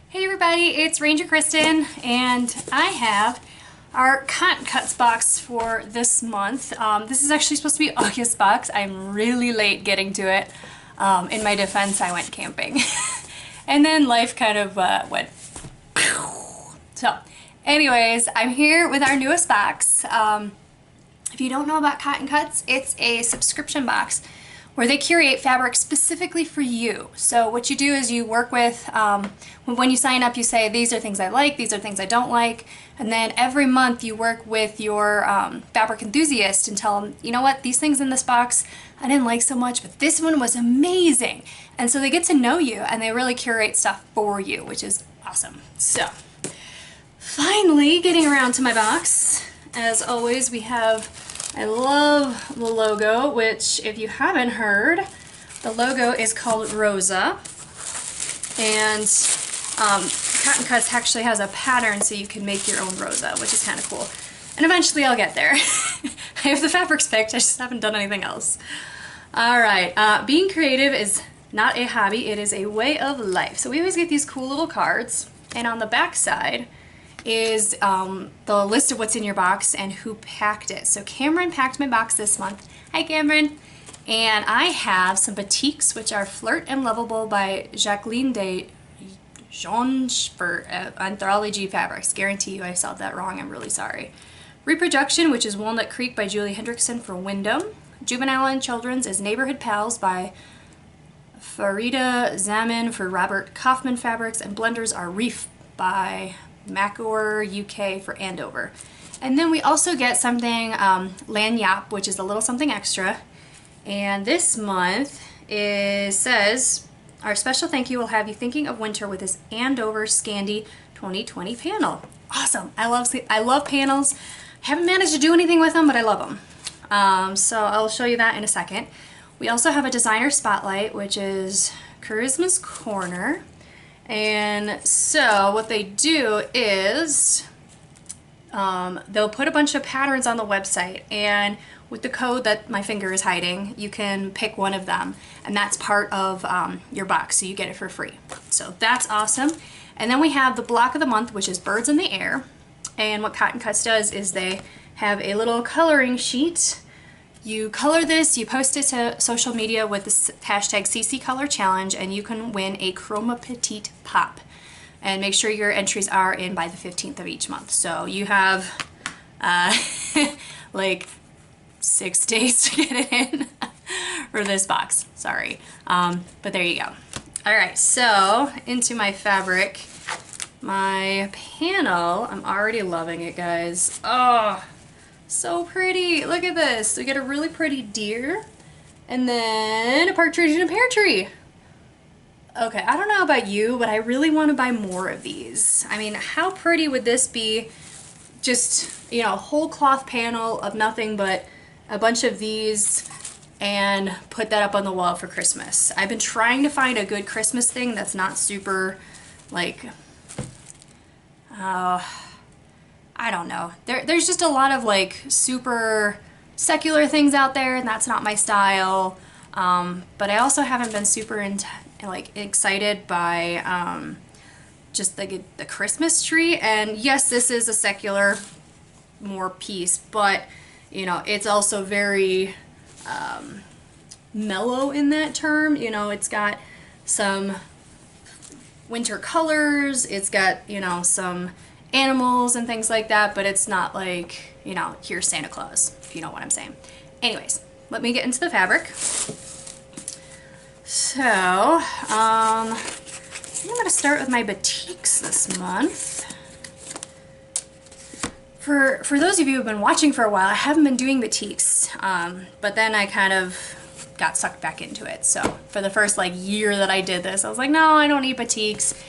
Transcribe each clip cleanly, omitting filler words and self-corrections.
Hey everybody, it's Ranger Kristen, and I have our Cotton Cuts box for this month. This is actually supposed to be August box. I'm really late getting to it. In my defense, I went camping. And then life kind of went so anyways, I'm here with our newest box. If you don't know about Cotton Cuts, it's a subscription box where they curate fabric specifically for you. So what you do is you work with, when you sign up, you say, these are things I like, these are things I don't like, and then every month you work with your fabric enthusiast and tell them, you know what, these things in this box I didn't like so much, but this one was amazing. And so they get to know you and they really curate stuff for you, which is awesome. So finally getting around to my box. As always, we have, I love the logo, which if you haven't heard, the logo is called Rosa. And Cotton Cuts actually has a pattern so you can make your own Rosa, which is kind of cool. And eventually I'll get there. I have the fabrics picked, I just haven't done anything else. Alright, being creative is not a hobby, it is a way of life. So we always get these cool little cards, and on the back side is the list of what's in your box and who packed it. So Cameron packed my box this month. Hi Cameron! And I have some batiks, which are Flirt and Loveable by Jacqeline de Jonge for Anthology fabrics. Guarantee you I said that wrong, I'm really sorry. Reproduction, which is Walnut Creek by Hendricksen for Windham. Juvenile and Children's is Neighborhood Pals by Farida, Zaman for Robert Kaufman fabrics, and blenders are Reef by Makower UK for Andover. And then we also get something Lagniappe, which is a little something extra. And this month says, our special thank you will have you thinking of winter with this Andover Scandi 2020 panel. Awesome! I love panels. I haven't managed to do anything with them, but I love them. So I'll show you that in a second. We also have a designer spotlight, which is Charisma's Corner. And so what they do is they'll put a bunch of patterns on the website, and with the code that my finger is hiding, you can pick one of them, and that's part of your box, so you get it for free. So that's awesome. And then we have the block of the month, which is Birds in the Air. And what Cotton Cuts does is they have a little coloring sheet. You color this, you post it to social media with this hashtag CC Color Challenge, and you can win a Chroma Petite Pop. And make sure your entries are in by the 15th of each month. So you have like 6 days to get it in for this box. Sorry. But there you go. Alright, so into my fabric. My panel, I'm already loving it, guys. Oh! So pretty! Look at this! We get a really pretty deer, and then a partridge and a pear tree. Okay, I don't know about you, but I really want to buy more of these. I mean, how pretty would this be? Just, you know, a whole cloth panel of nothing but a bunch of these, and put that up on the wall for Christmas. I've been trying to find a good Christmas thing that's not super, like, I don't know. There's just a lot of like super secular things out there, and that's not my style. But I also haven't been super excited by just the Christmas tree. And yes, this is a secular more piece, but you know, it's also very mellow in that term. You know, it's got some winter colors. It's got, you know, some animals and things like that, but it's not like, you know, here's Santa Claus, if you know what I'm saying. Anyways, let me get into the fabric. So, I'm going to start with my batiks this month. For those of you who have been watching for a while, I haven't been doing batiks, but then I kind of got sucked back into it. So, for the first like year that I did this, I was like, no, I don't need batiks.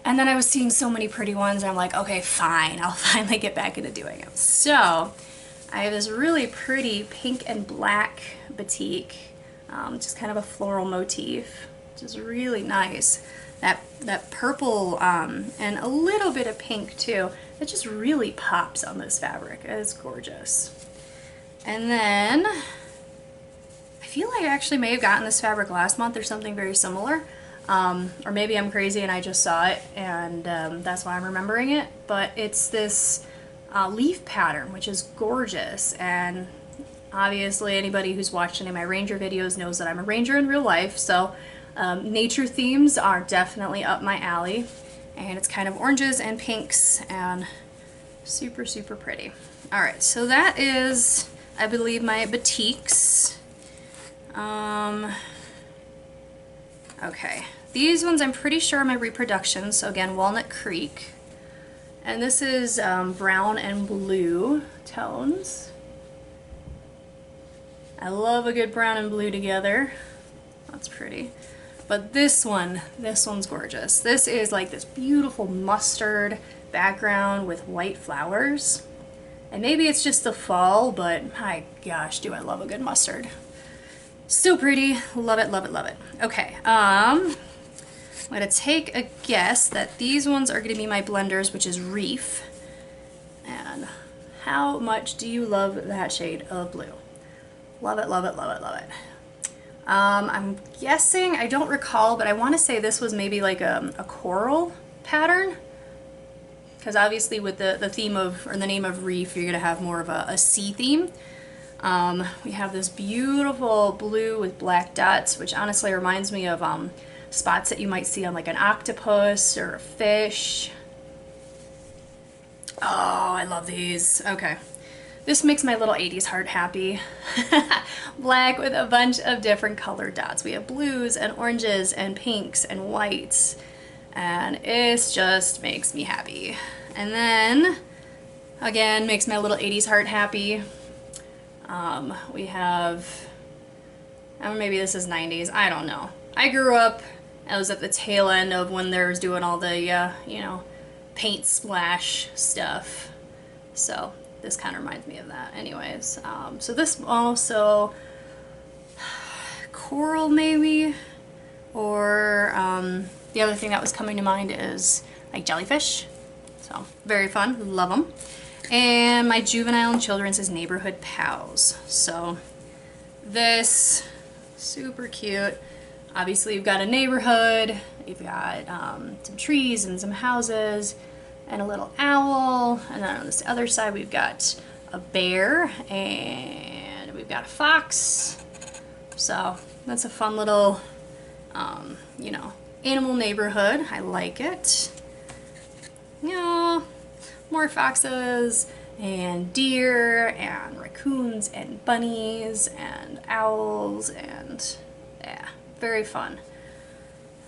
And then I was seeing so many pretty ones, and I'm like, okay, fine, I'll finally get back into doing them. So, I have this really pretty pink and black batik, just kind of a floral motif, which is really nice. That purple and a little bit of pink too, it just really pops on this fabric. It's gorgeous. And then, I feel like I actually may have gotten this fabric last month or something very similar. or maybe I'm crazy and I just saw it and that's why I'm remembering it, but it's this leaf pattern, which is gorgeous. And obviously anybody who's watched any of my ranger videos knows that I'm a ranger in real life, so nature themes are definitely up my alley. And it's kind of oranges and pinks and super, super pretty. All right, so that is, I believe, my batiks. Okay, these ones I'm pretty sure are my reproductions. So again, Walnut Creek. And this is brown and blue tones. I love a good brown and blue together. That's pretty. But this one's gorgeous. This is like this beautiful mustard background with white flowers. And maybe it's just the fall, but my gosh, do I love a good mustard. So pretty. Love it, love it, love it. Okay, I'm gonna take a guess that these ones are gonna be my blenders, which is Reef. And how much do you love that shade of blue? Love it, love it, love it, love it. I'm guessing, I don't recall, but I want to say this was maybe like a coral pattern, because obviously with the theme of, or the name of Reef, you're going to have more of a sea theme. We have this beautiful blue with black dots, which honestly reminds me of spots that you might see on like an octopus or a fish. Oh, I love these. Okay. This makes my little 80s heart happy. Black with a bunch of different colored dots. We have blues and oranges and pinks and whites. And it just makes me happy. And then, again, makes my little 80s heart happy. We have, or maybe this is 90s, I don't know. I grew up, I was at the tail end of when there was doing all the, you know, paint splash stuff. So this kind of reminds me of that. Anyways, so this also, coral maybe, or the other thing that was coming to mind is like jellyfish. So very fun, love them. And my juvenile and children's is Neighborhood Pals. So this, super cute. Obviously you've got a neighborhood, you've got some trees and some houses, and a little owl, and then on this other side we've got a bear, and we've got a fox. So that's a fun little, you know, animal neighborhood. I like it. You know, more foxes, and deer, and raccoons, and bunnies, and owls, and yeah, very fun.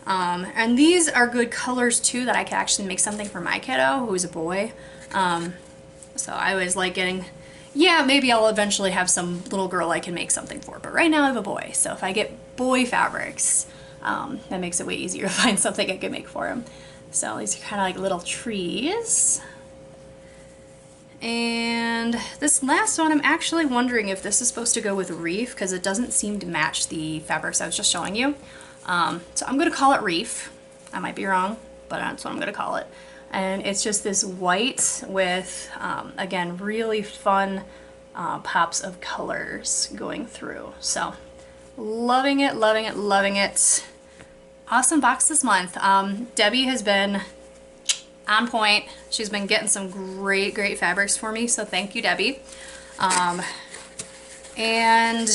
And these are good colors too that I could actually make something for my kiddo, who's a boy. So I always like getting, yeah, maybe I'll eventually have some little girl I can make something for, but right now I have a boy. So if I get boy fabrics, that makes it way easier to find something I can make for him. So these are kind of like little trees. And this last one, I'm actually wondering if this is supposed to go with Reef, because it doesn't seem to match the fabrics I was just showing you. So I'm going to call it Reef. I might be wrong, but that's what I'm going to call it. And it's just this white with, again, really fun pops of colors going through. So loving it, loving it, loving it. Awesome box this month. Debbie has been on point. She's been getting some great, great fabrics for me. So thank you, Debbie. And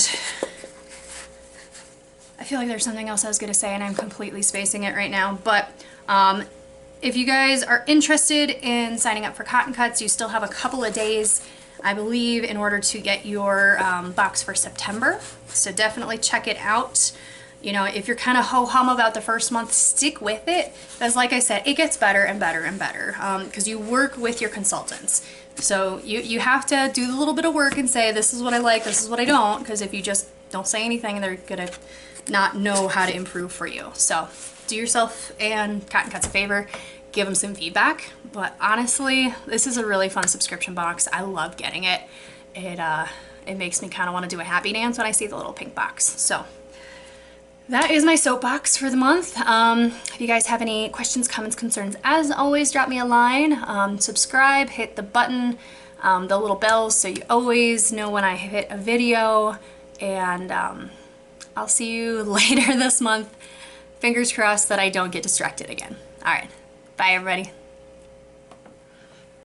I feel like there's something else I was going to say and I'm completely spacing it right now, but if you guys are interested in signing up for Cotton Cuts, you still have a couple of days, I believe, in order to get your box for September. So definitely check it out. You know, if you're kind of ho-hum about the first month, stick with it. Because like I said, it gets better and better and better because you work with your consultants. So you have to do a little bit of work and say, this is what I like, this is what I don't, because if you just don't say anything, they're going to not know how to improve for you. So do yourself and Cotton Cuts a favor, give them some feedback. But honestly, this is a really fun subscription box. I love getting it. It makes me kind of want to do a happy dance when I see the little pink box. So that is my soapbox for the month. If you guys have any questions, comments, concerns, as always, drop me a line. Subscribe, hit the button, the little bells, so you always know when I hit a video. And I'll see you later this month. Fingers crossed that I don't get distracted again. All right, bye everybody.